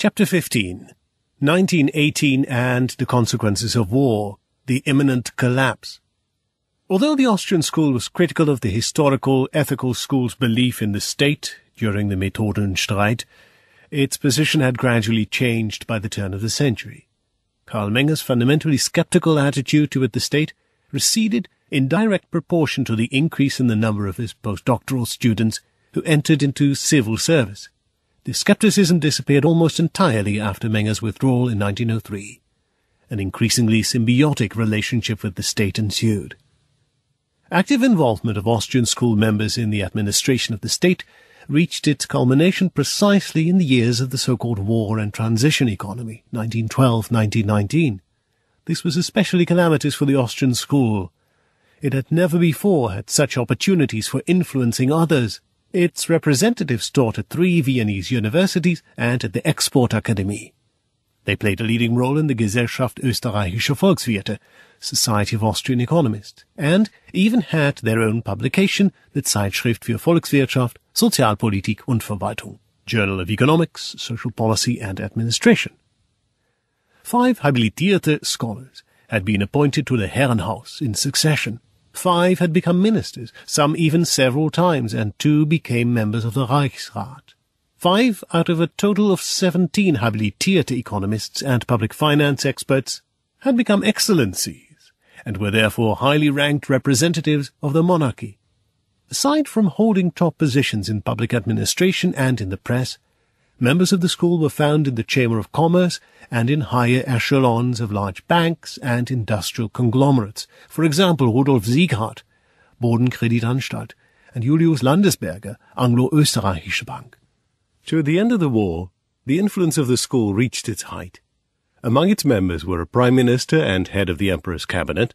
Chapter 15. 1918 and the Consequences of War. The Imminent Collapse. Although the Austrian school was critical of the historical, ethical school's belief in the state during the Methodenstreit, its position had gradually changed by the turn of the century. Carl Menger's fundamentally skeptical attitude toward the state receded in direct proportion to the increase in the number of his postdoctoral students who entered into civil service. The skepticism disappeared almost entirely after Menger's withdrawal in 1903. An increasingly symbiotic relationship with the state ensued. Active involvement of Austrian school members in the administration of the state reached its culmination precisely in the years of the so-called War and Transition economy, 1912-1919. This was especially calamitous for the Austrian school. It had never before had such opportunities for influencing others. Its representatives taught at 3 Viennese universities and at the Exportakademie. They played a leading role in the Gesellschaft Österreichischer Volkswirte, Society of Austrian Economists, and even had their own publication, the Zeitschrift für Volkswirtschaft, Sozialpolitik und Verwaltung, Journal of Economics, Social Policy and Administration. 5 habilitierte scholars had been appointed to the Herrenhaus in succession. 5 had become ministers, some even several times, and 2 became members of the Reichsrat. 5 out of a total of 17 habilitierte economists and public finance experts had become excellencies, and were therefore highly ranked representatives of the monarchy. Aside from holding top positions in public administration and in the press, members of the school were found in the Chamber of Commerce and in higher echelons of large banks and industrial conglomerates, for example Rudolf Sieghardt, Bodenkreditanstalt, and Julius Landesberger, Anglo-Österreichische Bank. Toward the end of the war, the influence of the school reached its height. Among its members were a prime minister and head of the emperor's cabinet,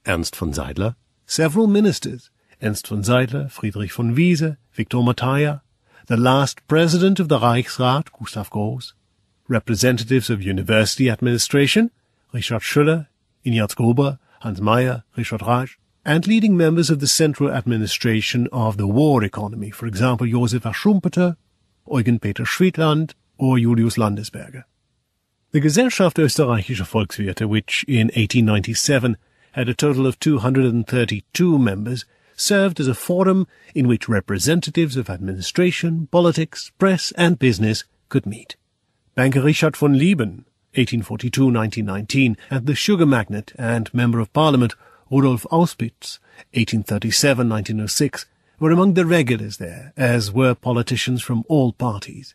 Ernst von Seidler, several ministers, Ernst von Seidler, Friedrich von Wieser, Victor Mattheier, the last president of the Reichsrat, Gustav Gross, representatives of university administration, Richard Schüller, Ignaz Gruber, Hans Meyer, Richard Reich, and leading members of the central administration of the war economy, for example Josef Schumpeter, Eugen Peter Schwedland, or Julius Landesberger. The Gesellschaft Österreichischer Volkswirte, which in 1897 had a total of 232 members, served as a forum in which representatives of administration, politics, press and business could meet. Banker Richard von Lieben, 1842-1919, and the sugar magnate and member of parliament Rudolf Auspitz, 1837-1906, were among the regulars there, as were politicians from all parties.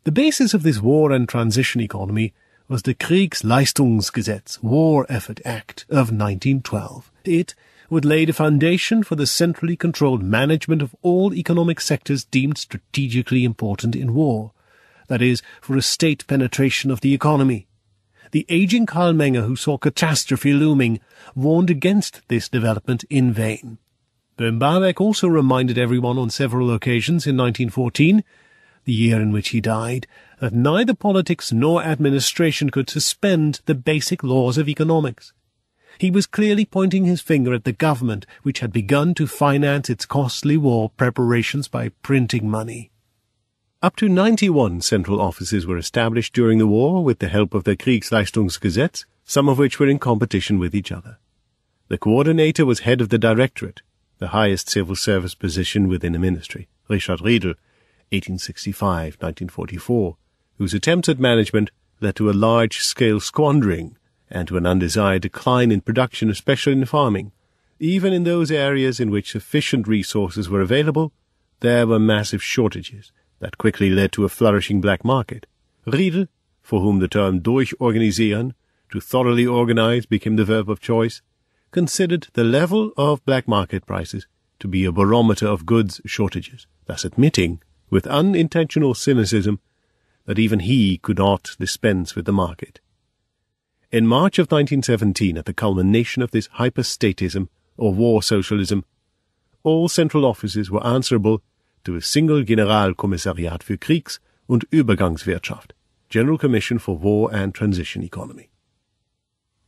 The basis of this war and transition economy was the Kriegsleistungsgesetz, War Effort Act, of 1912. It would lay the foundation for the centrally controlled management of all economic sectors deemed strategically important in war, that is, for a state penetration of the economy. The aging Carl Menger, who saw catastrophe looming, warned against this development in vain. Böhm Bawerk also reminded everyone on several occasions in 1914, the year in which he died, that neither politics nor administration could suspend the basic laws of economics. He was clearly pointing his finger at the government, which had begun to finance its costly war preparations by printing money. Up to 91 central offices were established during the war with the help of the Kriegsleistungsgesetz, some of which were in competition with each other. The coordinator was head of the directorate, the highest civil service position within a ministry, Richard Riedel, 1865-1944, whose attempts at management led to a large-scale squandering and to an undesired decline in production, especially in farming. Even in those areas in which sufficient resources were available, there were massive shortages that quickly led to a flourishing black market. Riedel, for whom the term durchorganisieren, to thoroughly organize, became the verb of choice, considered the level of black market prices to be a barometer of goods shortages, thus admitting, with unintentional cynicism, that even he could not dispense with the market. In March of 1917, at the culmination of this hyperstatism, or war socialism, all central offices were answerable to a single Generalkommissariat für Kriegs- und Übergangswirtschaft, General Commission for War and Transition Economy.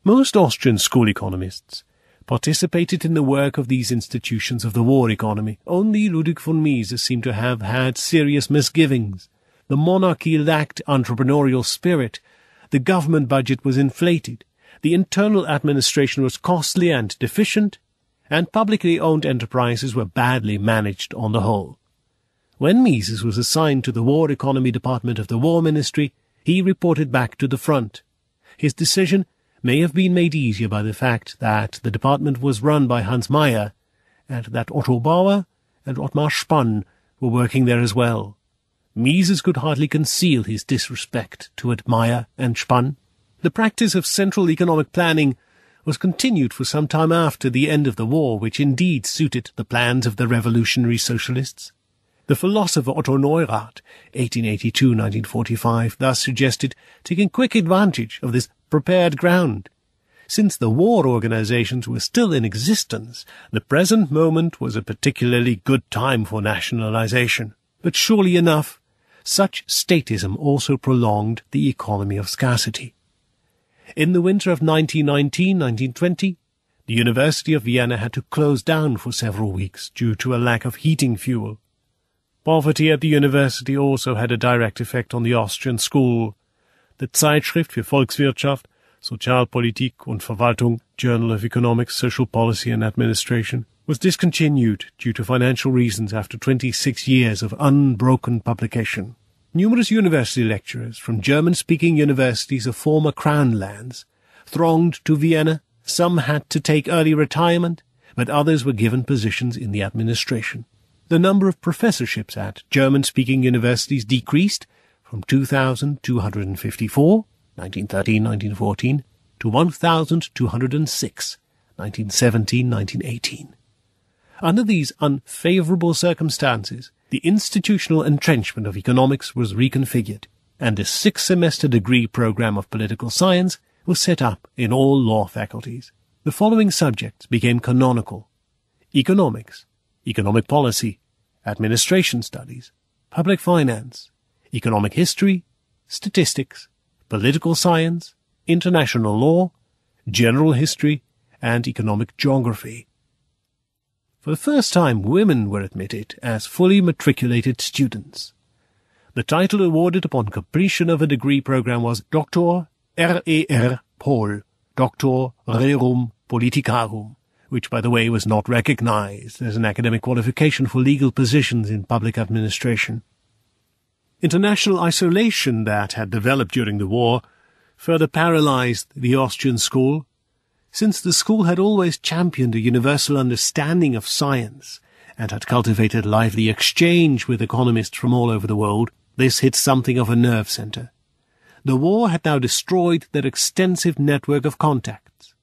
Most Austrian school economists participated in the work of these institutions of the war economy. Only Ludwig von Mises seemed to have had serious misgivings. The monarchy lacked entrepreneurial spirit. The government budget was inflated. The internal administration was costly and deficient, and publicly owned enterprises were badly managed on the whole. When Mises was assigned to the War Economy Department of the War Ministry, he reported back to the front. His decision may have been made easier by the fact that the department was run by Hans Meyer, and that Otto Bauer and Ottmar Spann were working there as well. Mises could hardly conceal his disrespect toward Meyer and Spann. The practice of central economic planning was continued for some time after the end of the war, which indeed suited the plans of the revolutionary socialists. The philosopher Otto Neurath, 1882-1945, thus suggested taking quick advantage of this prepared ground. Since the war organizations were still in existence, the present moment was a particularly good time for nationalization. But surely enough, such statism also prolonged the economy of scarcity. In the winter of 1919-1920, the University of Vienna had to close down for several weeks due to a lack of heating fuel. Poverty at the university also had a direct effect on the Austrian School. The Zeitschrift für Volkswirtschaft, Sozialpolitik und Verwaltung, Journal of Economics, Social Policy and Administration, was discontinued due to financial reasons after 26 years of unbroken publication. Numerous university lecturers from German-speaking universities of former Crown lands thronged to Vienna. Some had to take early retirement, but others were given positions in the administration. The number of professorships at German-speaking universities decreased from 2,254, 1913-1914, to 1,206, 1917-1918. Under these unfavorable circumstances, the institutional entrenchment of economics was reconfigured, and a 6-semester degree program of political science was set up in all law faculties. The following subjects became canonical: economics, economic policy, administration studies, public finance, economic history, statistics, political science, international law, general history, and economic geography. For the first time, women were admitted as fully matriculated students. The title awarded upon completion of a degree program was Doctor R.E.R. Pol, Doctor Rerum Politicarum, which, by the way, was not recognized as an academic qualification for legal positions in public administration. International isolation that had developed during the war further paralyzed the Austrian school. Since the school had always championed a universal understanding of science and had cultivated lively exchange with economists from all over the world, this hit something of a nerve center. The war had now destroyed their extensive network of contacts.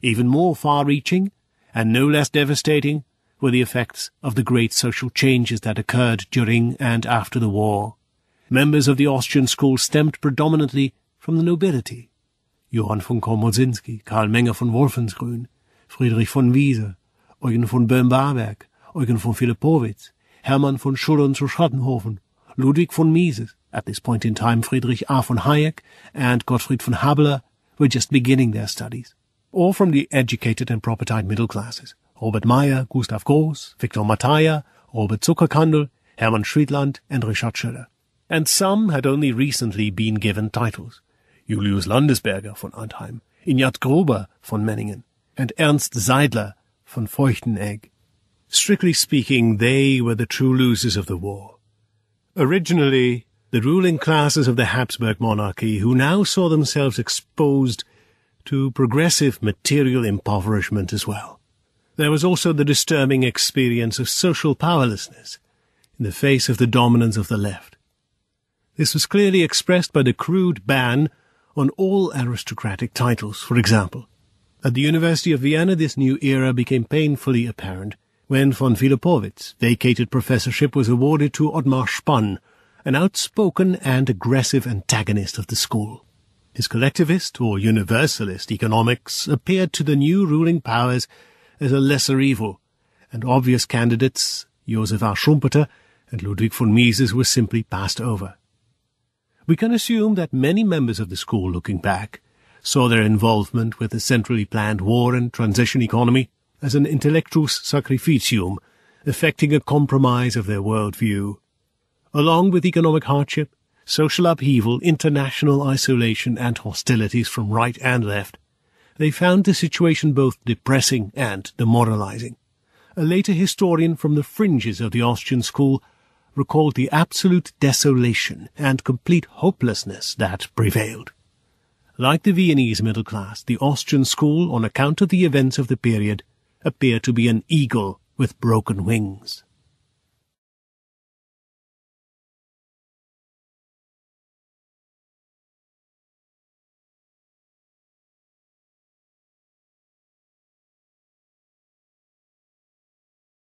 Even more far-reaching, and no less devastating, were the effects of the great social changes that occurred during and after the war. Members of the Austrian school stemmed predominantly from the nobility. Johann von Komolzinski, Carl Menger von Wolfensgrün, Friedrich von Wieser, Eugen von Böhm Bawerk, Eugen von Philippowitz, Hermann von Schulen zu Schottenhofen, Ludwig von Mises, at this point in time Friedrich A. von Hayek, and Gottfried von Habeler were just beginning their studies. Or from the educated and propertied middle classes: Robert Meyer, Gustav Groß, Victor Mattheier, Robert Zuckerkandl, Hermann Schriedland, and Richard Schiller. And some had only recently been given titles: Julius Landesberger von Antheim, Ignaz Gruber von Menningen, and Ernst Seidler von Feuchtenegg. Strictly speaking, they were the true losers of the war. Originally, the ruling classes of the Habsburg monarchy, who now saw themselves exposed to progressive material impoverishment as well. There was also the disturbing experience of social powerlessness in the face of the dominance of the left. This was clearly expressed by the crude ban on all aristocratic titles, for example. At the University of Vienna, this new era became painfully apparent when von Philippowitz's vacated professorship was awarded to Ottmar Spann, an outspoken and aggressive antagonist of the school. His collectivist or universalist economics appeared to the new ruling powers as a lesser evil, and obvious candidates, Joseph A. Schumpeter and Ludwig von Mises, were simply passed over. We can assume that many members of the school, looking back, saw their involvement with the centrally planned war and transition economy as an intellectus sacrificium, effecting a compromise of their worldview. Along with economic hardship, social upheaval, international isolation, and hostilities from right and left, they found the situation both depressing and demoralizing. A later historian from the fringes of the Austrian school recalled the absolute desolation and complete hopelessness that prevailed. Like the Viennese middle class, the Austrian school, on account of the events of the period, appeared to be an eagle with broken wings.